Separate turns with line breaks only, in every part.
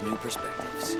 New perspectives.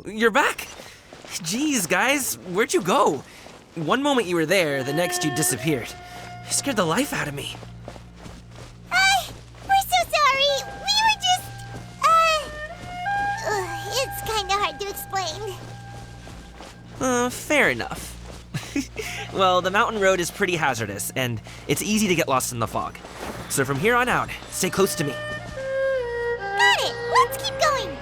you're back. Jeez, guys, where'd you go? One moment you were there, the next you disappeared. You scared the life out of me.
We're so sorry. We were just, it's kinda hard to explain.
Fair enough. Well, the mountain road is pretty hazardous, and it's easy to get lost in the fog. So from here on out, stay close to me.
Got it! Let's keep going!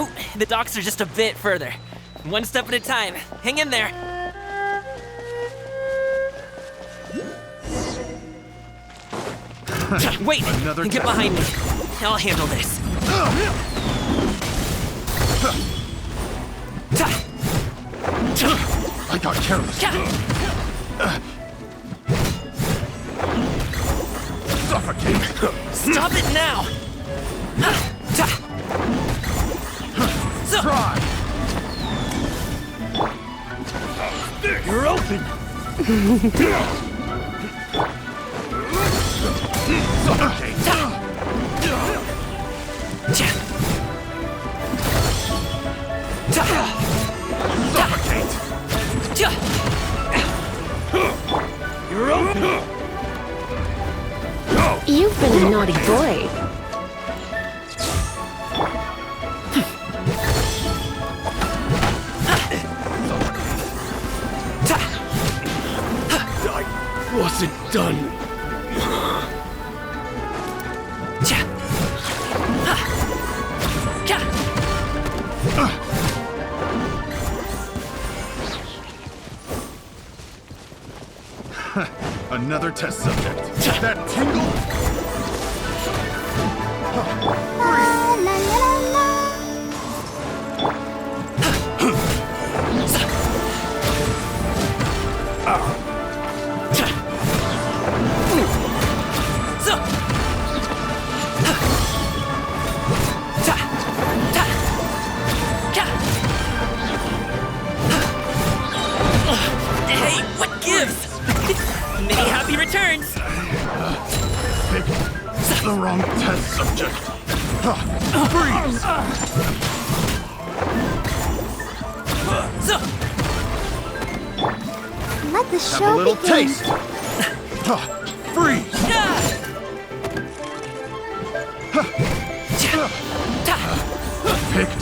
Ooh, the docks are just a bit further. One step at a time. Hang in there. Wait! Get behind me. I'll handle this.
I got careless. Suffocate!
Stop it now!
Try! You're open! Suffocate! Suffocate! You're open!
You've been a naughty boy.
I wasn't done. Another test subject. That tingle?
La la la la.
Hey, what gives? Many happy returns.
Picked the wrong test subject. Freeze!
Let the
Have a
show
little
begin.
taste. Freeze! Picked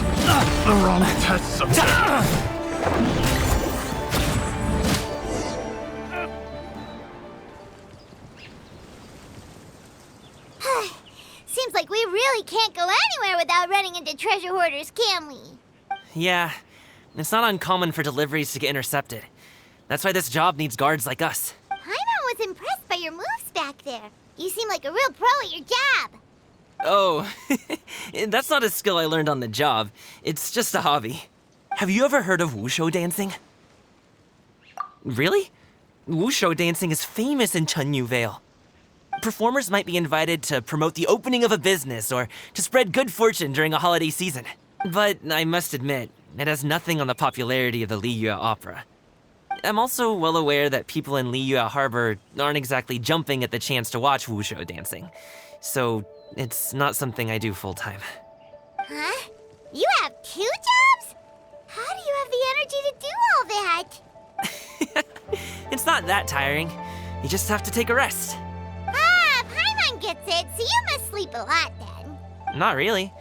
the wrong test subject.
Seems like we really can't go anywhere without running into treasure hoarders, can we?
Yeah, it's not uncommon for deliveries to get intercepted. That's why this job needs guards like us.
Paimon was impressed by your moves back there. You seem like a real pro at your job.
Oh, that's not a skill I learned on the job. It's just a hobby. Have you ever heard of Wushou Dancing? Really? Wushou Dancing is famous in Xianyun Vale. Performers might be invited to promote the opening of a business or to spread good fortune during a holiday season. But I must admit, it has nothing on the popularity of the Liyue opera. I'm also well aware that people in Liyue Harbor aren't exactly jumping at the chance to watch Wushou Dancing. So it's not something I do full-time.
Huh? You have 2 jobs? How do you have the energy to do all that?
It's not that tiring. You just have to take a rest.
Paimon gets it, so you must sleep a lot then.
Not really.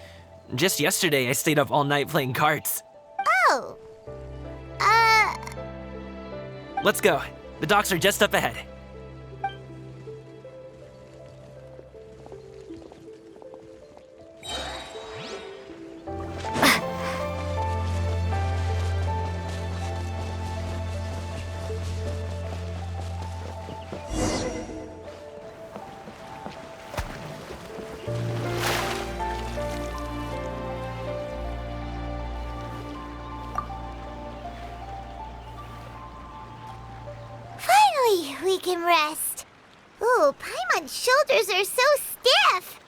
Just yesterday, I stayed up all night playing cards.
Oh.
Let's go. The docks are just up ahead.
Finally, we can rest. Ooh, Paimon's shoulders are so stiff.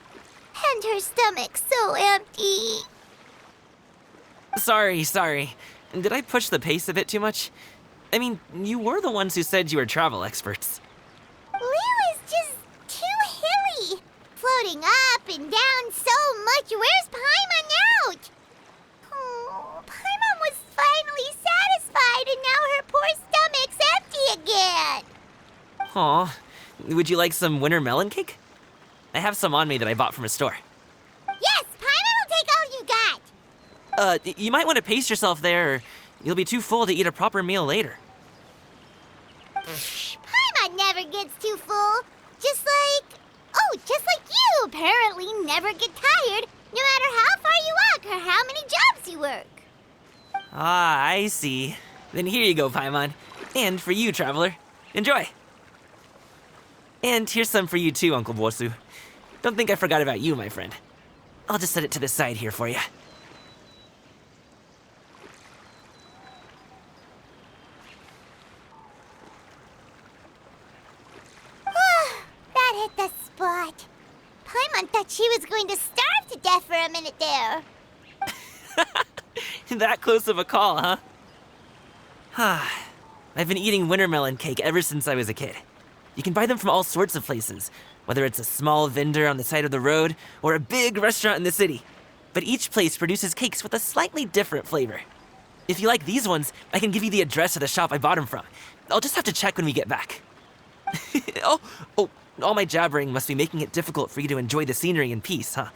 And her stomach's so empty.
Sorry. Did I push the pace a bit too much? I mean, you were the ones who said you were travel experts.
Liu is just too hilly. Floating up and down so much. Where's Paimon out? Oh, Paimon was finally satisfied and now her poor stomach's empty again.
Aw, would you like some winter melon cake? I have some on me that I bought from a store.
Yes, Paimon will take all you got.
You might want to pace yourself there, or you'll be too full to eat a proper meal later.
Paimon never gets too full. Just like you apparently never get tired, no matter how far you walk or how many jobs you work.
Ah, I see. Then here you go, Paimon. And for you, traveler. Enjoy. And here's some for you too, Uncle Wushou. Don't think I forgot about you, my friend. I'll just set it to the side here for you.
That hit the spot. Paimon thought she was going to starve to death for a minute there.
That close of a call, huh? I've been eating winter melon cake ever since I was a kid. You can buy them from all sorts of places, whether it's a small vendor on the side of the road or a big restaurant in the city. But each place produces cakes with a slightly different flavor. If you like these ones, I can give you the address of the shop I bought them from. I'll just have to check when we get back. Oh, all my jabbering must be making it difficult for you to enjoy the scenery in peace, huh?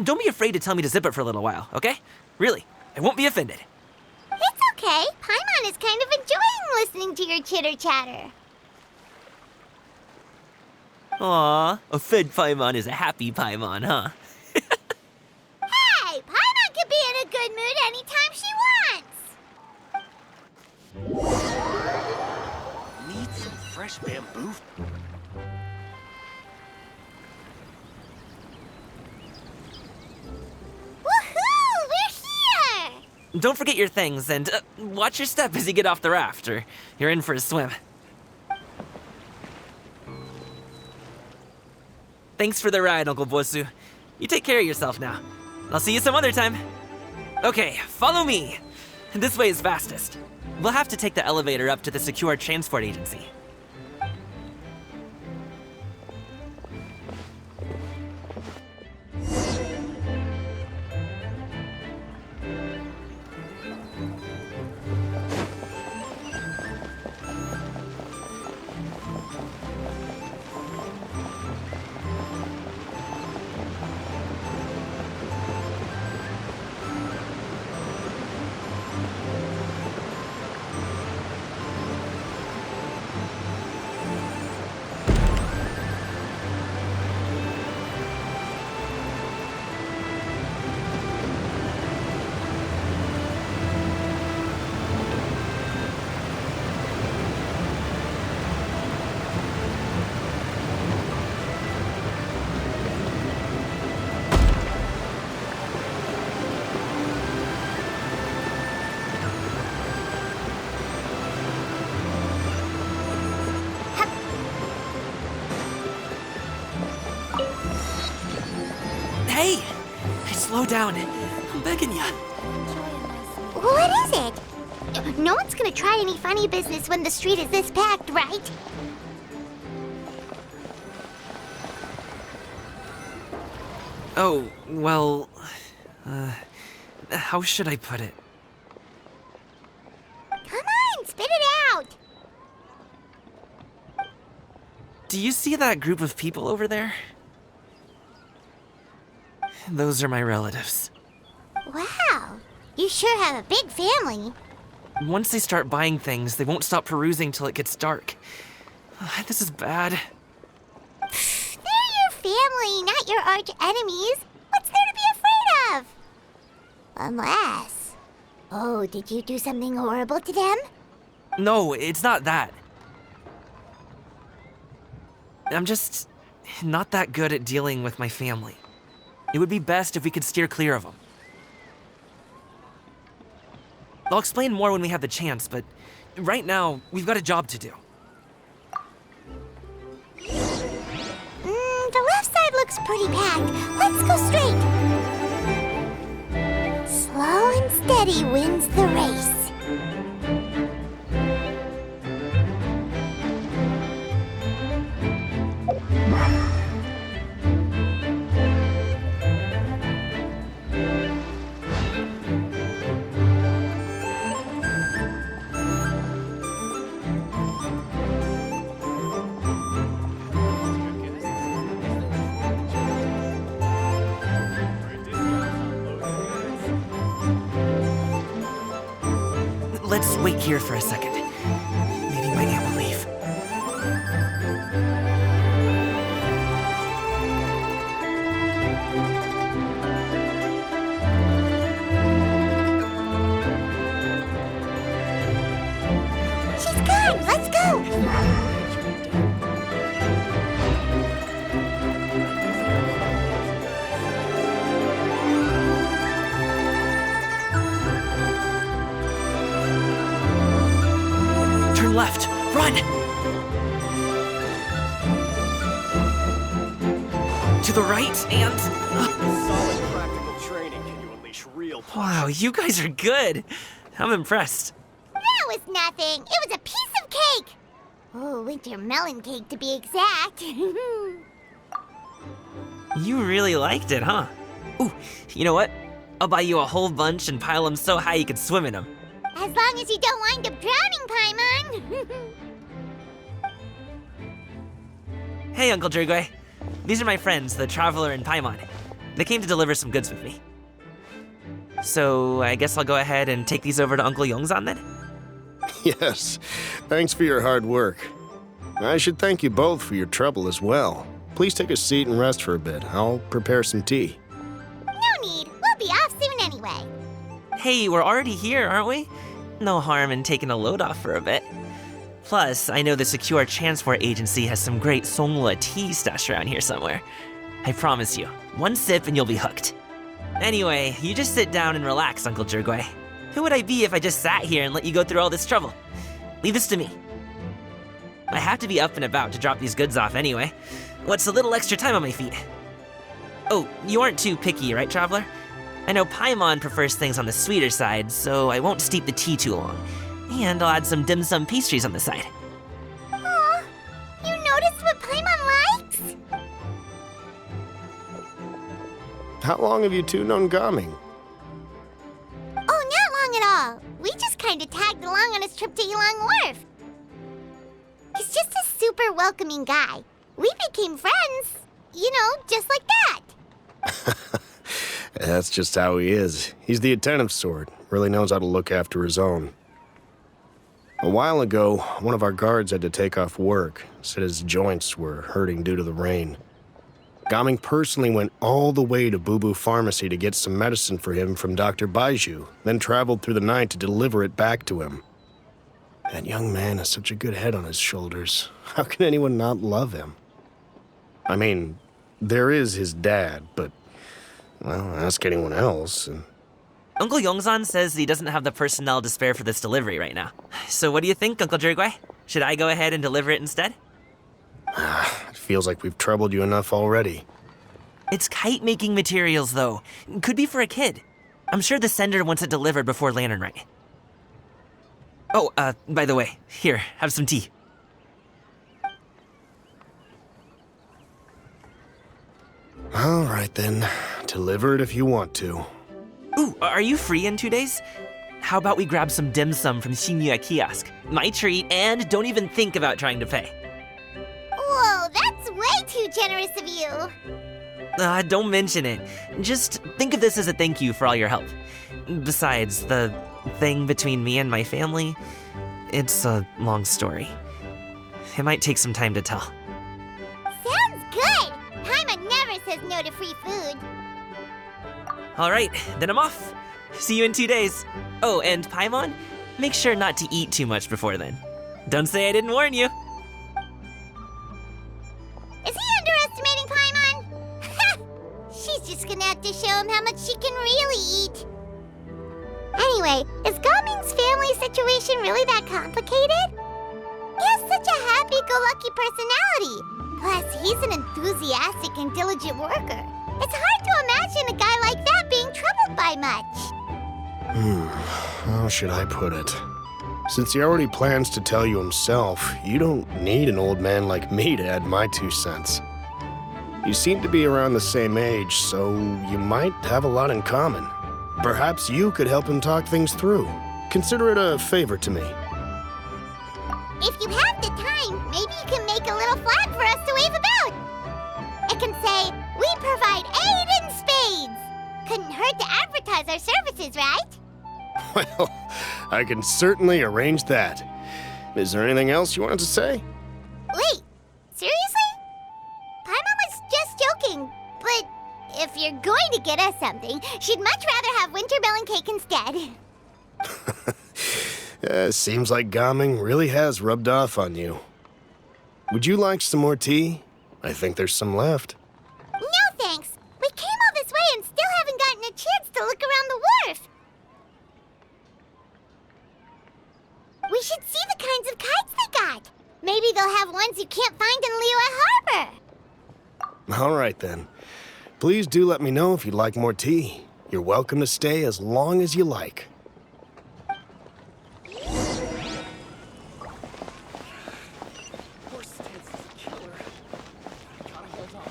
Don't be afraid to tell me to zip it for a little while, okay? Really, I won't be offended.
It's okay. Paimon is kind of enjoying listening to your chitter-chatter.
Aw, a fed Paimon is a happy Paimon, huh?
Hey, Paimon can be in a good mood anytime she wants.
Need some fresh bamboo.
Woohoo! We're here!
Don't forget your things, and watch your step as you get off the raft, or you're in for a swim. Thanks for the ride, Uncle Wushou. You take care of yourself now. I'll see you some other time. Okay, follow me. This way is fastest. We'll have to take the elevator up to the secure transport agency. Hey! Slow down. I'm begging ya.
What is it? No one's gonna try any funny business when the street is this packed, right?
Oh, well... how should I put it?
Come on, spit it out!
Do you see that group of people over there? Those are my relatives.
Wow, you sure have a big family.
Once they start buying things, they won't stop perusing till it gets dark. This is bad.
They're your family, not your arch enemies. What's there to be afraid of? Unless... Oh, did you do something horrible to them?
No, it's not that. I'm just not that good at dealing with my family. It would be best if we could steer clear of them. I'll explain more when we have the chance, but right now, we've got a job to do.
The left side looks pretty packed. Let's go straight. Slow and steady wins the race.
Let's wait here for a second. Maybe my aunt will leave.
She's gone. Let's go.
Turn left. Run! To the right and...
Solid practical training can you unleash real punch.
Wow, you guys are good. I'm impressed.
That was nothing. It was a piece of cake. Oh, winter melon cake to be exact.
You really liked it, huh? Ooh, you know what? I'll buy you a whole bunch and pile them so high you could swim in them.
As long as you don't wind up drowning, Paimon.
Hey, Uncle Jirgwe. These are my friends, the Traveler and Paimon. They came to deliver some goods with me. So, I guess I'll go ahead and take these over to Uncle Yongzan then?
Yes, thanks for your hard work. I should thank you both for your trouble as well. Please take a seat and rest for a bit. I'll prepare some tea.
No need. We'll be off soon anyway.
Hey, we're already here, aren't we? No harm in taking a load off for a bit. Plus, I know the Secure Transport Agency has some great Songhua tea stashed around here somewhere. I promise you, one sip and you'll be hooked. Anyway, you just sit down and relax, Uncle Jirgwe. Who would I be if I just sat here and let you go through all this trouble? Leave this to me. I have to be up and about to drop these goods off anyway. What's a little extra time on my feet? Oh, you aren't too picky, right, Traveler? I know Paimon prefers things on the sweeter side, so I won't steep the tea too long. And I'll add some dim sum pastries on the side.
Aw, you noticed what Paimon likes?
How long have you two known Gaming?
Oh, not long at all. We just kind of tagged along on his trip to Ylang Wharf. He's just a super welcoming guy. We became friends, you know, just like that.
That's just how he is. He's the attentive sort, really knows how to look after his own. A while ago, one of our guards had to take off work, said his joints were hurting due to the rain. Gaming personally went all the way to Boo Boo Pharmacy to get some medicine for him from Dr. Baiju, then traveled through the night to deliver it back to him. That young man has such a good head on his shoulders. How can anyone not love him? I mean, there is his dad, but, well, ask anyone else, and...
Uncle Yongzan says he doesn't have the personnel to spare for this delivery right now. So what do you think, Uncle Jirgwe? Should I go ahead and deliver it instead?
It feels like we've troubled you enough already.
It's kite-making materials, though. Could be for a kid. I'm sure the sender wants it delivered before Lantern Rite. Oh, by the way, here, have some tea.
All right, then. Deliver it if you want to.
Ooh, are you free in 2 days? How about we grab some dim sum from Xianyun kiosk? My treat, and don't even think about trying to pay.
Whoa, that's way too generous of you.
Don't mention it. Just think of this as a thank you for all your help. Besides, the thing between me and my family, it's a long story. It might take some time to tell.
Sounds good. Paimon never says no to free food.
All right, then I'm off. See you in 2 days. Oh, and Paimon, make sure not to eat too much before then. Don't say I didn't warn you.
Is he underestimating Paimon? She's just gonna have to show him how much she can really eat. Anyway, is Gaming's family situation really that complicated? He has such a happy-go-lucky personality. Plus, he's an enthusiastic and diligent worker. It's hard to imagine a guy like that being troubled by much.
How should I put it? Since he already plans to tell you himself, you don't need an old man like me to add my 2 cents. You seem to be around the same age, so you might have a lot in common. Perhaps you could help him talk things through. Consider it a favor to me.
If you have the time, maybe you can make a little flag for us to wave about. It can say, "We provide aid in spades." Couldn't hurt to advertise our services, right?
Well, I can certainly arrange that. Is there anything else you wanted to say?
Wait, seriously? Paimon was just joking, but if you're going to get us something, she'd much rather have wintermelon cake instead.
Seems like Gaming really has rubbed off on you. Would you like some more tea? I think there's some left.
No thanks. We came all this way and still haven't gotten a chance to look around the wharf. We should see the kinds of kites they got. Maybe they'll have ones you can't find in Liyue Harbor.
All right, then. Please do let me know if you'd like more tea. You're welcome to stay as long as you like.
Horse stance is a killer. Gotta hold on.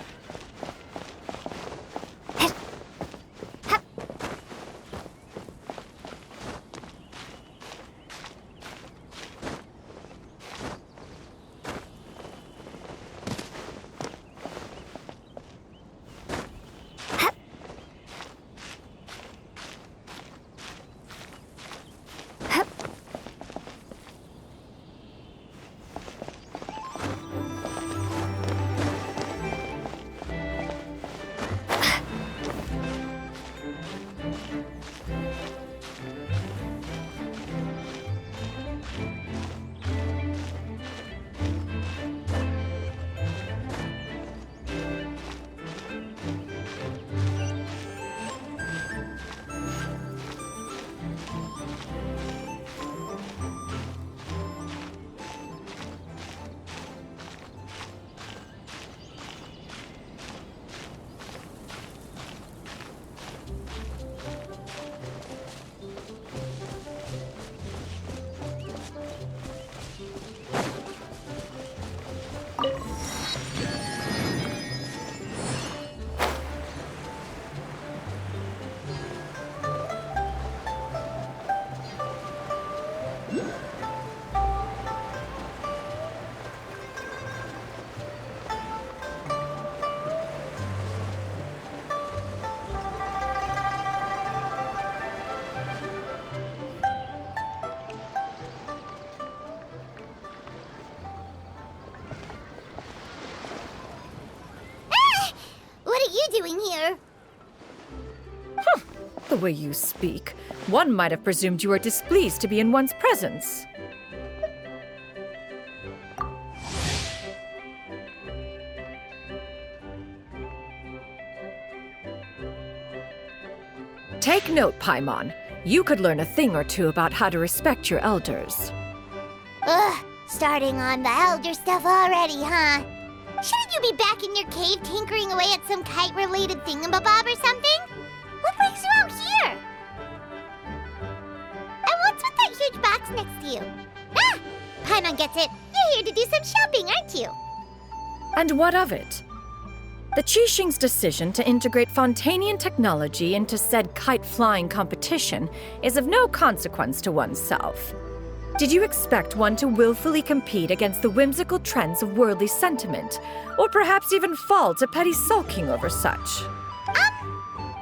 Doing here?
The way you speak, one might have presumed you were displeased to be in one's presence. Take note, Paimon. You could learn a thing or two about how to respect your elders.
Ugh, starting on the elder stuff already, huh? Shouldn't you be back in your cave tinkering away at some kite-related thingamabob or something? What brings you out here? And what's with that huge box next to you? Ah! Paimon gets it. You're here to do some shopping, aren't you?
And what of it? The Qixing's decision to integrate Fontanian technology into said kite-flying competition is of no consequence to oneself. Did you expect one to willfully compete against the whimsical trends of worldly sentiment, or perhaps even fall to petty sulking over such?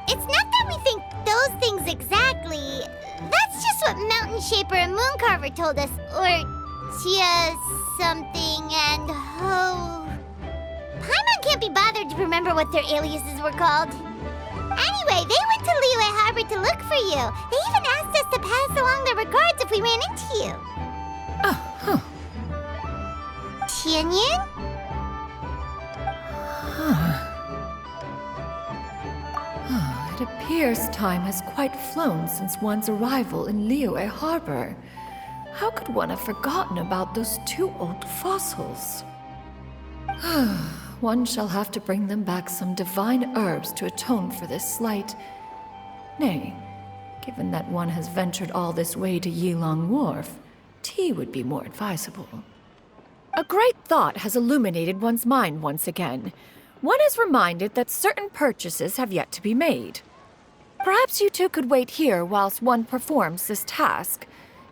It's not that we think those things exactly. That's just what Mountain Shaper and Mooncarver told us, or Tia something and Ho. Paimon can't be bothered to remember what their aliases were called. Anyway, they went to Liyue Harbor to look for you. They even asked us to pass along their regards if we ran into you.
Oh, huh.
Xianyun?
It appears time has quite flown since one's arrival in Liyue Harbor. How could one have forgotten about those two old fossils? One shall have to bring them back some divine herbs to atone for this slight. Nay, given that one has ventured all this way to Yilong Wharf, tea would be more advisable. A great thought has illuminated one's mind once again. One is reminded that certain purchases have yet to be made. Perhaps you two could wait here whilst one performs this task.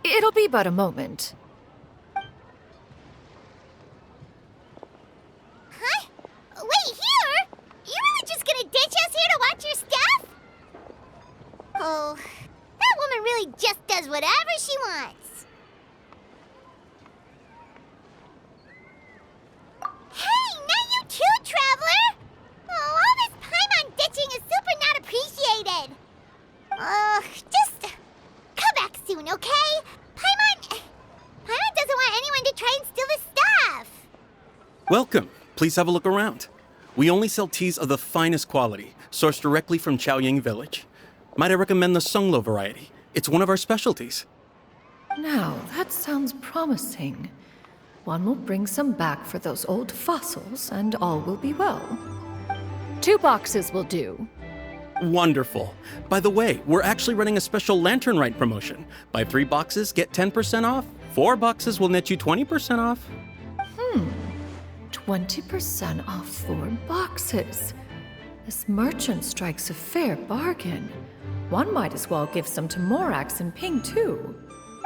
It'll be but a moment.
Huh? Wait, here? You really just gonna ditch us here to watch your stuff? Oh, that woman really just does whatever she wants. Hey, not you too, Traveler! Oh, all this Paimon ditching is super not appreciated. Just come back soon, okay? Paimon doesn't want anyone to try and steal his stuff.
Welcome. Please have a look around. We only sell teas of the finest quality, sourced directly from Xianyun village. Might I recommend the Sunglo variety? It's one of our specialties.
Now, that sounds promising. One will bring some back for those old fossils, and all will be well. 2 boxes will do.
Wonderful. By the way, we're actually running a special Lantern Rite promotion. Buy 3 boxes, get 10% off. 4 boxes will net you 20% off.
20% off 4 boxes. This merchant strikes a fair bargain. One might as well give some to Morax and Ping, too.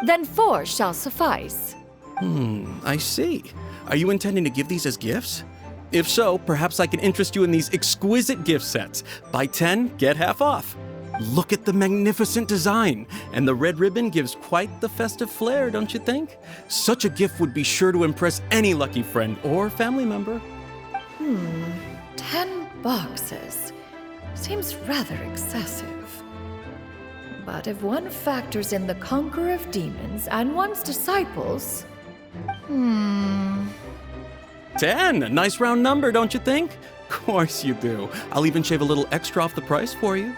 Then 4 shall suffice.
I see. Are you intending to give these as gifts? If so, perhaps I can interest you in these exquisite gift sets. Buy 10, get half off. Look at the magnificent design, and the red ribbon gives quite the festive flair, don't you think? Such a gift would be sure to impress any lucky friend or family member.
10 boxes. Seems rather excessive. But if one factors in the conqueror of demons and one's disciples...
10, a nice round number, don't you think? Of course you do. I'll even shave a little extra off the price for you.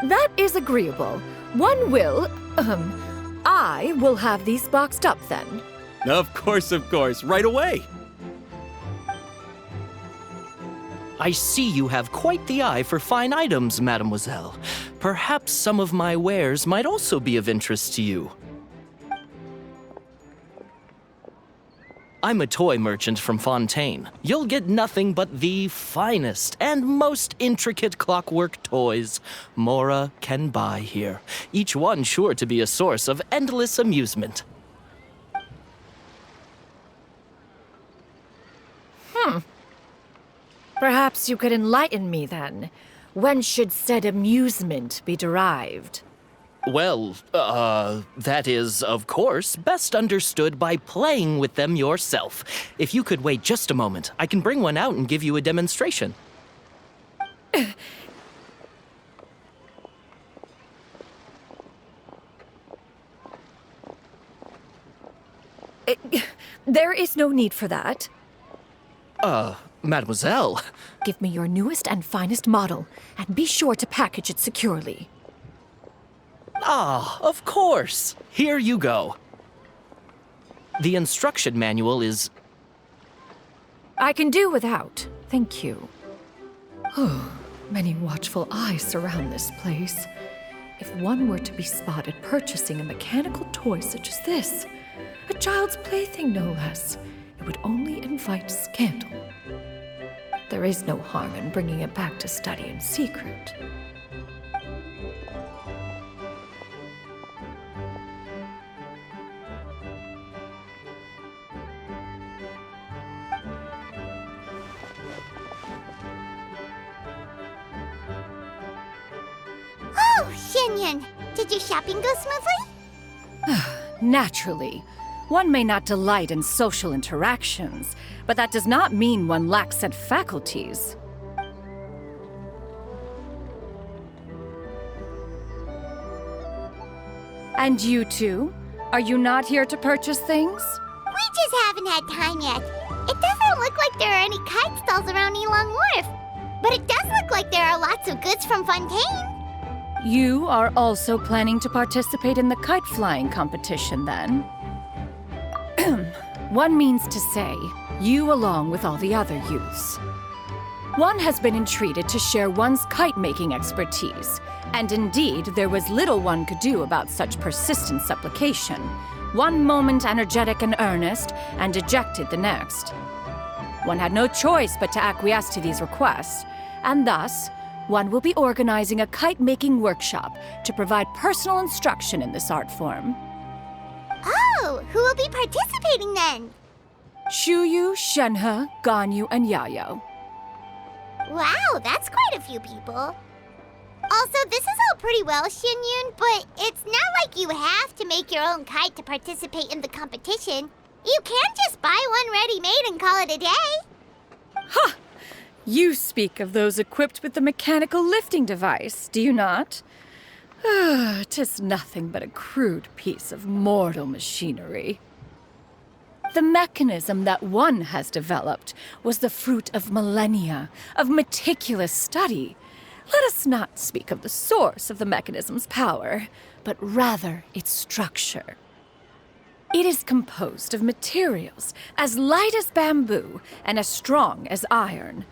That is agreeable. One will... I will have these boxed up then.
Of course, right away.
I see you have quite the eye for fine items, mademoiselle. Perhaps some of my wares might also be of interest to you. I'm a toy merchant from Fontaine. You'll get nothing but the finest and most intricate clockwork toys Mora can buy here, each one sure to be a source of endless amusement.
Perhaps you could enlighten me then. When should said amusement be derived?
Well, that is, of course, best understood by playing with them yourself. If you could wait just a moment, I can bring one out and give you a demonstration.
There is no need for that.
Mademoiselle,
Give me your newest and finest model, and be sure to package it securely.
of course. Here you go. The instruction manual is...
I can do without, thank you. Many watchful eyes surround this place. If one were to be spotted purchasing a mechanical toy such as this, a child's plaything no less, it would only invite scandal. There is no harm in bringing it back to study in secret.
Oh, Xianyun, did your shopping go smoothly?
Naturally. One may not delight in social interactions, but that does not mean one lacks said faculties. And you two? Are you not here to purchase things?
We just haven't had time yet. It doesn't look like there are any kite stalls around Yilong Wharf. But it does look like there are lots of goods from Fontaine.
You are also planning to participate in the kite flying competition, then? One means to say, you along with all the other youths. One has been entreated to share one's kite-making expertise, and indeed, there was little one could do about such persistent supplication. One moment energetic and earnest, and dejected the next. One had no choice but to acquiesce to these requests, and thus, one will be organizing a kite-making workshop to provide personal instruction in this art form.
Oh, who will be participating then?
Shuyu, Shenhe, Ganyu, and Yayo.
Wow, that's quite a few people. Also, this is all pretty well, Xianyun, but it's not like you have to make your own kite to participate in the competition. You can just buy one ready-made and call it a day.
Ha! You speak of those equipped with the mechanical lifting device, do you not? 'Tis nothing but a crude piece of mortal machinery. The mechanism that one has developed was the fruit of millennia of meticulous study. Let us not speak of the source of the mechanism's power, but rather its structure. It is composed of materials as light as bamboo and as strong as iron.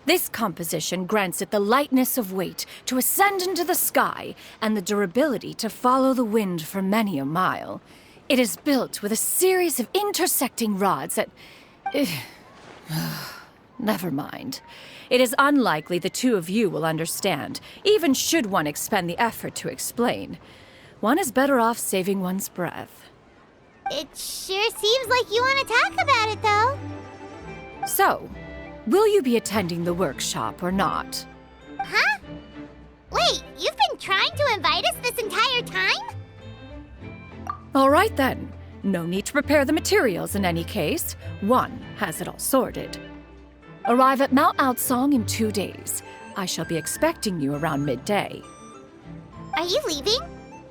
This composition grants it the lightness of weight to ascend into the sky and the durability to follow the wind for many a mile. It is built with a series of intersecting rods that... Never mind. It is unlikely the two of you will understand, even should one expend the effort to explain. One is better off saving one's breath.
It sure seems like you want to talk about it, though.
So, will you be attending the workshop or not?
Huh? Wait, you've been trying to invite us this entire time?
All right then. No need to prepare the materials in any case. One has it all sorted. Arrive at Mount Outsong in 2 days. I shall be expecting you around midday.
Are you leaving?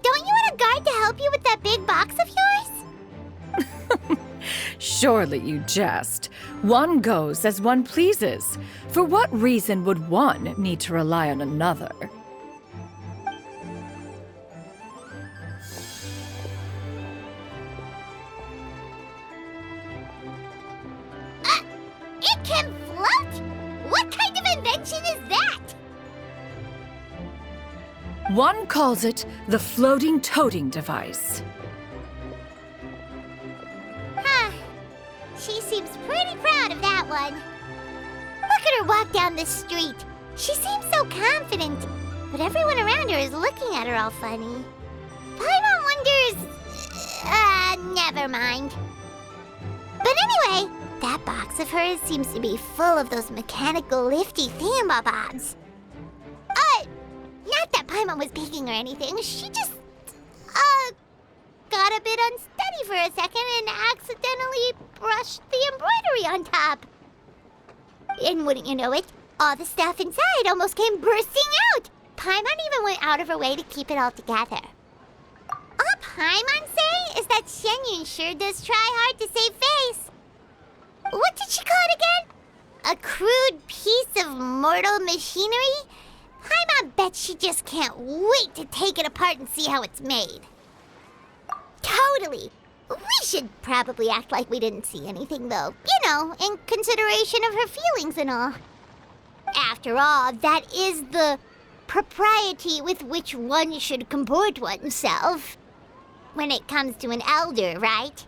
Don't you want a guard to help you with that big box of yours?
Surely you jest. One goes as one pleases. For what reason would one need to rely on another?
It can float? What kind of invention is that?
One calls it the floating toting device.
Huh. She seems pretty proud of that one. Look at her walk down the street. She seems so confident, but everyone around her is looking at her all funny. Paimon wonders... never mind. But anyway, that box of hers seems to be full of those mechanical lifty thingamabobs. Not that Paimon was peeking or anything. She just, got a bit unsteady for a second and accidentally brushed the embroidery on top. And wouldn't you know it, all the stuff inside almost came bursting out. Paimon even went out of her way to keep it all together. All Paimon say is that Xianyun sure does try hard to save face. What did she call it again? A crude piece of mortal machinery? Paimon bets she just can't wait to take it apart and see how it's made. Totally. We should probably act like we didn't see anything, though. You know, in consideration of her feelings and all. After all, that is the propriety with which one should comport oneself. When it comes to an elder, right?